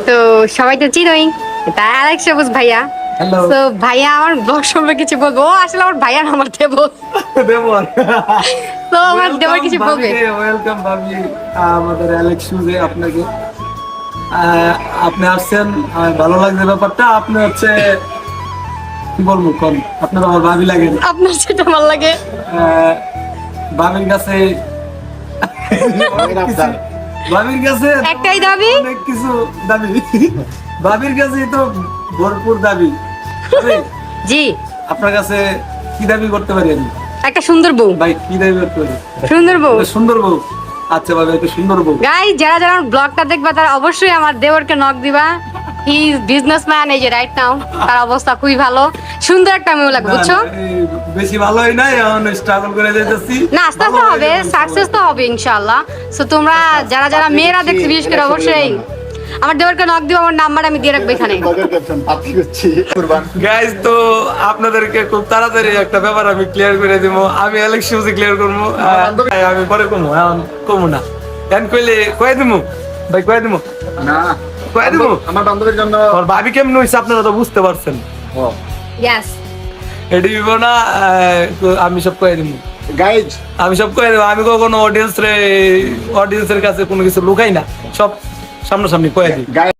তো সবাই তো চিনোই, এটা অ্যালেক্স সবুজ ভাইয়া। হ্যালো তো ভাইয়া আমার ব্লগ সম্পর্কে কিছু বলবো। ও আসলে আমার ভাইয়া না, আমার দেব। দেবর। তো আমার দেবর কিছু বলবে। ওয়েলকাম ভাবি আমাদের অ্যালেক্স শুজে আপনাকে। আপনি আসছেন, আমার ভালো লাগছে ব্যাপারটা। আপনি হচ্ছে কি বলবো কোন, আপনার আমার ভাবি লাগে। আপনার সেটা ভালো লাগে। ভাবির কাছে ভাবির কাছে একটাই দাবি। অনেক কিছু দাবি। ভাবির কাছে তো ভরপুর দাবি। ভাবি, জি, আপনার কাছে কি দাবি করতে পারি আমি? একটা সুন্দর বউ। ভাই কি দাবি করতে পারি? সুন্দর বউ। একটা সুন্দর বউ। আচ্ছা ভাবি, একটা সুন্দর বউ। গাইস, যারা যারা আমার ব্লগটা দেখবা তারা অবশ্যই আমার দেবরকে নক দিবা। হি ইজ বিজনেসম্যান, এই যে রাইট নাও তার অবস্থা খুবই ভালো। সুন্দর একটা মেয়ে লাগবে, না, বুঝছো? না, এই বেশি ভালো হয় না, এখন স্ট্রাগল করে যাইতেছি। না, আস্তে আস্তে হবে, সাকসেস তো হবে ইনশাআল্লাহ। সো তোমরা যারা যারা মেয়েরা দেখছো বিশেষ করে অবশ্যই আমার দেবরকে নক দিও, আমার নাম্বার আমি দিয়ে রাখবো এখানে। গাইস, তো আপনাদেরকে খুব তাড়াতাড়ি একটা ব্যাপার আমি ক্লিয়ার করে দিব। আমি অ্যালেক্স শুজে ক্লিয়ার করবো। আমি পরে কমু, এখন কমু না। এখন কইলে কয়ে দিমু ভাই, কয়ে দিমু না কয়ে দিমু। আমার বান্ধবীর জন্য আমার ভাবি কেমন হইছে আপনারা তো বুঝতে পারছেন। ইয়েস, এটি দিব না, আমি সব কয়ে দিমু। গাইজ আমি সব কয়ে দেবো। আমি কখনো অডিয়েন্সের কাছে কোনো কিছু লুকাই না, সব সামনাসামনি কয়ে দিই। গাইজ